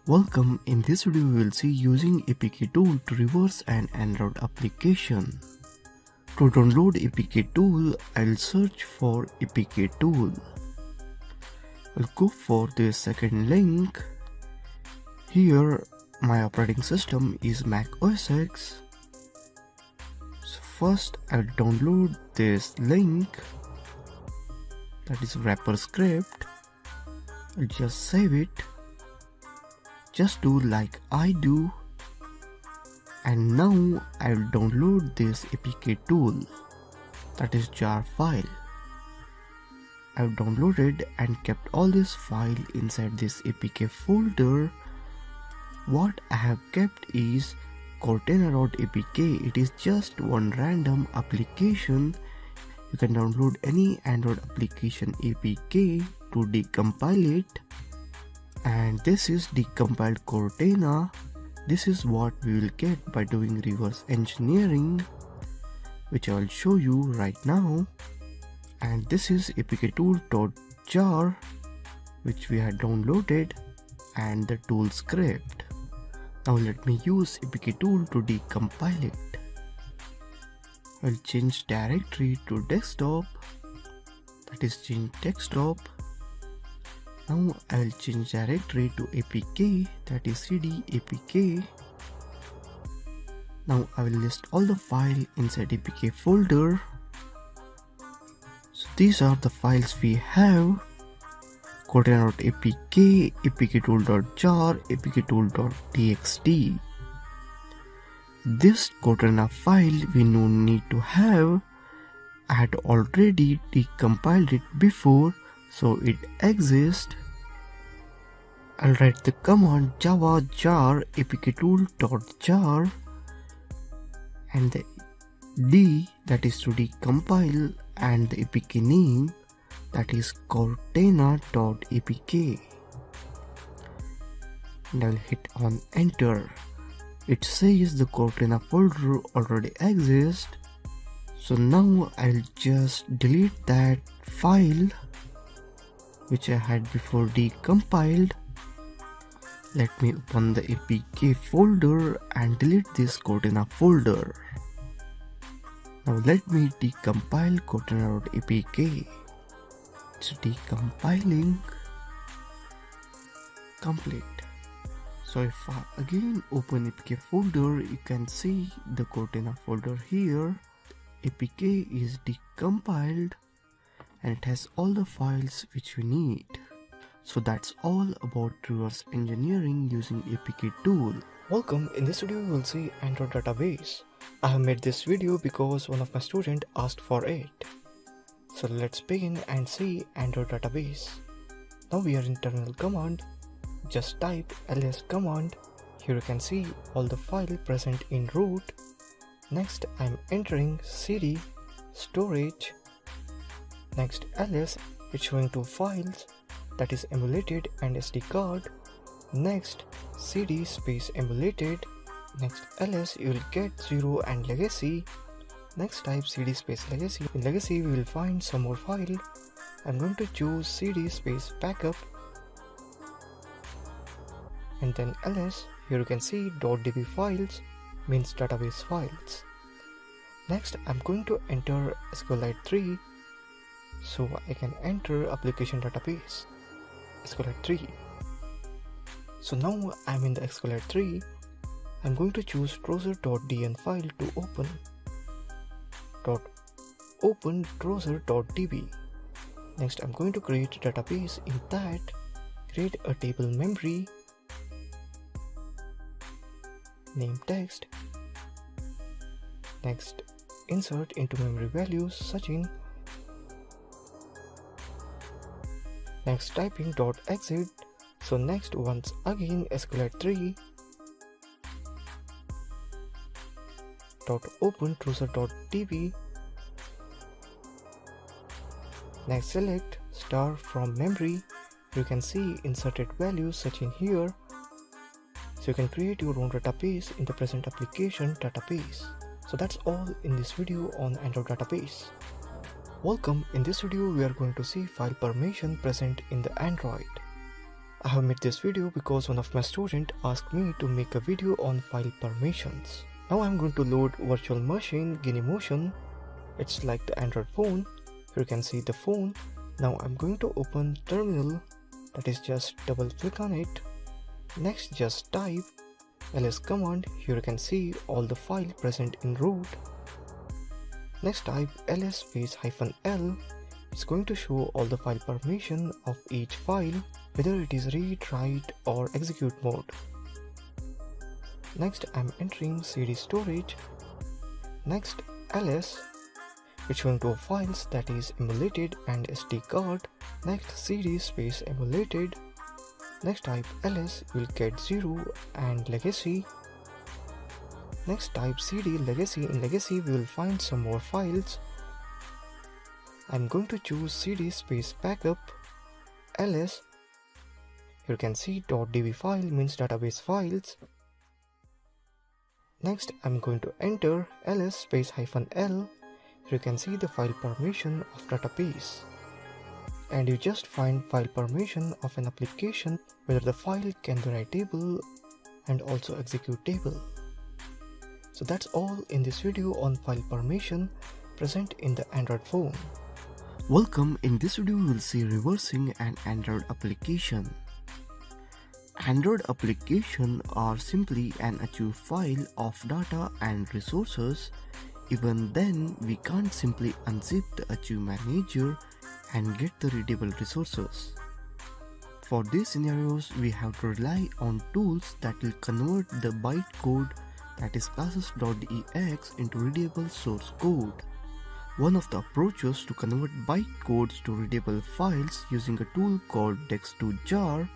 Welcome. In this video we will see using APK tool to reverse an Android application. To download APK tool, I'll search for APK tool. I'll go for the second link. Here my operating system is Mac OS X. So first I'll download this link, that is wrapper script. I'll just save it. Just do like I do, and now I'll download this APK tool, that is jar file. I've downloaded and kept all this file inside this APK folder. What I have kept is Cortana.apk. It is just one random application. You can download any Android application APK to decompile it. And this is decompiled Cortana. This is what we will get by doing reverse engineering, which I will show you right now. And this is apktool.jar, which we had downloaded, and the tool script. Now let me use APK tool to decompile it. I'll change directory to desktop, that is change desktop. Now I will change directory to APK, that is cd apk. Now I will list all the files inside APK folder. So these are the files we have: Cortana.apk, apktool.jar, apktool.txt. This Cortana file we no need to have. I had already decompiled it before, so it exists. I'll write the command java jar apktool.jar and the D, that is to decompile, and the APK name, that is Cortana.apk. And I'll hit on enter. It says the Cortana folder already exists. So now I'll just delete that file which I had before decompiled. Let me open the APK folder and delete this Cortana folder. Now let me decompile Cortana.apk. It's decompiling. Complete. So if I again open APK folder, you can see the Cortana folder here. APK is decompiled and it has all the files which we need. So that's all about reverse engineering using APK tool. Welcome. In this video we will see Android database. I have made this video because one of my students asked for it. So let's begin and see Android database. Now we are in terminal command. Just type ls command. Here you can see all the files present in root. Next I am entering cd storage. Next ls, it's showing two files, that is emulated and SD card. Next cd space emulated. Next ls, you will get 0 and legacy. Next type cd space legacy. In legacy we will find some more file. I'm going to choose cd space backup and then ls. Here you can see .db files means database files. Next I'm going to enter SQLite 3, so I can enter application database SQLite 3. So now I'm in the SQLite 3. I'm going to choose browser.dn file to open. Open browser.db. Next I'm going to create a database. In that, create a table memory, name text. Next insert into memory values Sachin. Next typing .exit. So next once again SQLite 3 .open browser.db. Next select star from memory. You can see inserted values such in here. So you can create your own database in the present application database. So that's all in this video on Android database. Welcome. In this video we are going to see file permission present in the Android. I have made this video because one of my students asked me to make a video on file permissions. Now I'm going to load virtual machine Genymotion. It's like the Android phone. Here you can see the phone. Now I'm going to open terminal, that is just double click on it. Next just type ls command. Here you can see all the file present in root. Next type ls space -l. It's going to show all the file permission of each file, whether it is read, write or execute mode. Next I'm entering CD storage. Next ls, it's going to files, that is emulated and SD card. Next CD space emulated. Next type ls will get 0 and legacy. Next type cd legacy. In legacy we will find some more files. I'm going to choose cd space backup ls. Here you can see .db file means database files. Next I'm going to enter ls space -l. Here you can see the file permission of database. And you just find file permission of an application, whether the file can be writable and also executable. So that's all in this video on file permission present in the Android phone. Welcome. In this video we will see reversing an Android application. Android applications are simply an achieve file of data and resources. Even then, we can't simply unzip the achieve manager and get the readable resources. For these scenarios, we have to rely on tools that will convert the bytecode, that is classes.ex, into readable source code. One of the approaches to convert bytecodes to readable files using a tool called dex2jar.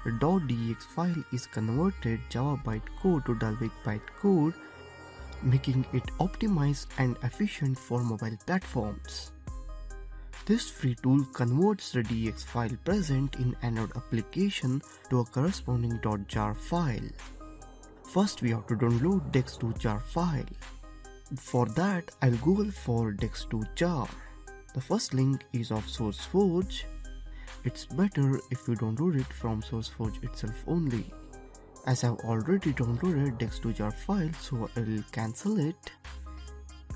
The .dex file is converted Java bytecode to Dalvik bytecode, making it optimized and efficient for mobile platforms. This free tool converts the DX file present in Android application to a corresponding .jar file. First we have to download dex2jar file. For that I'll Google for dex2jar. The first link is of SourceForge. It's better if you download it from SourceForge itself only. As I've already downloaded dex2jar file, so I will cancel it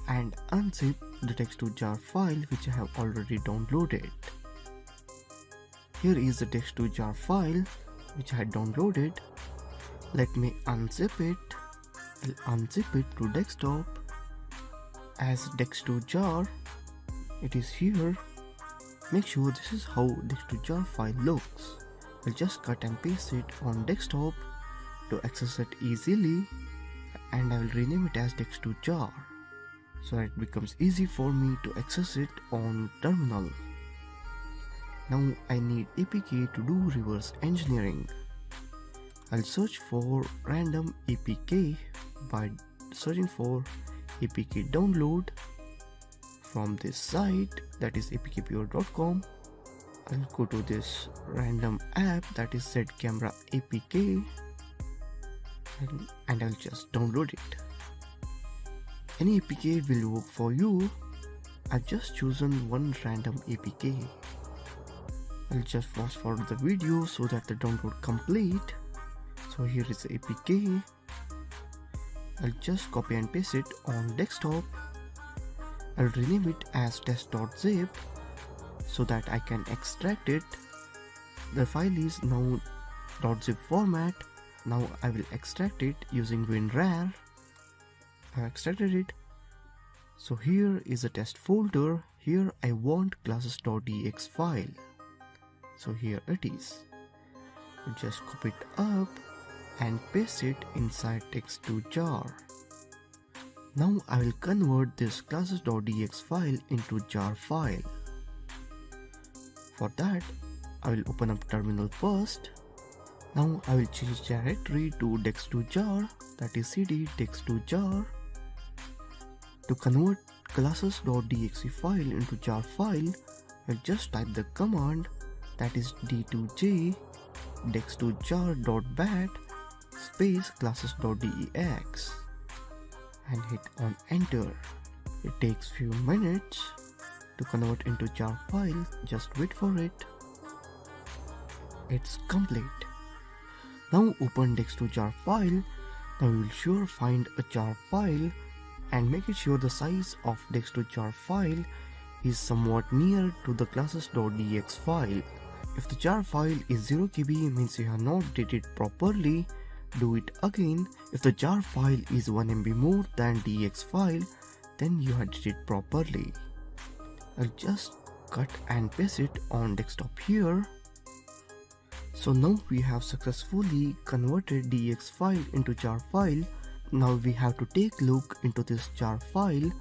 and unzip the dex2jar file which I have already downloaded. Here is the dex2jar file which I had downloaded. Let me unzip it. I'll unzip it to desktop as dex2jar. It is here. Make sure this is how dex2jar file looks. I'll just cut and paste it on desktop to access it easily, and I will rename it as dex2jar so that it becomes easy for me to access it on terminal. Now I need APK to do reverse engineering. I'll search for random APK by searching for APK download from this site, that is apkpure.com. I'll go to this random app, that is zcamera APK, and I'll just download it. Any APK will work for you. I've just chosen one random APK. I'll just fast forward the video so that the download complete. So here is the APK. I'll just copy and paste it on desktop. I'll rename it as test.zip so that I can extract it. The file is now .zip format. Now I will extract it using WinRAR. I have extracted it. So here is a test folder. Here I want classes.ex file. So here it is. You just copy it up and paste it inside dex2jar. Now I will convert this classes.ex file into jar file. For that, I will open up terminal first. Now I will change directory to dex2jar, that is cd dex2jar. To convert classes.exe file into jar file, I'll just type the command, that is d2j dex2jar.bat space classes.dex and hit on enter. It takes few minutes to convert into jar file. Just wait for it. it's complete. Now open dex2jar file. Now you will sure find a jar file and make it sure the size of dex2jar file is somewhat near to the classes.dx file. If the jar file is 0 KB means you have not did it properly, do it again. If the jar file is 1 MB more than dx file, then you have did it properly. I'll just cut and paste it on desktop here. So now we have successfully converted dx file into jar file. Now we have to take a look into this jar file.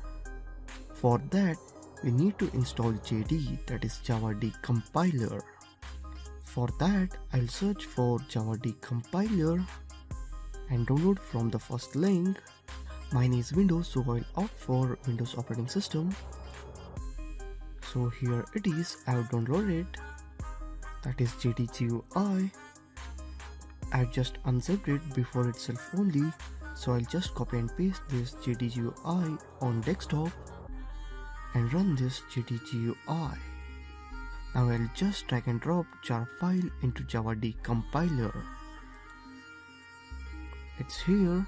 For that, we need to install JD, that is Java D compiler. For that, I'll search for Java D compiler and download from the first link. Mine is Windows, so I'll opt for Windows operating system. So here it is, I have downloaded it. That is JDGUI. I've just unzipped it before itself only, so I'll just copy and paste this JDGUI on desktop and run this JDGUI. Now I'll just drag and drop jar file into Java D compiler. It's here.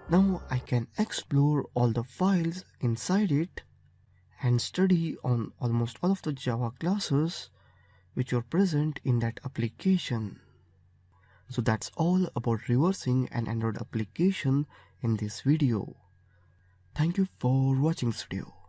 Now I can explore all the files inside it and study on almost all of the Java classes which are present in that application. So that's all about reversing an Android application in this video. Thank you for watching this video.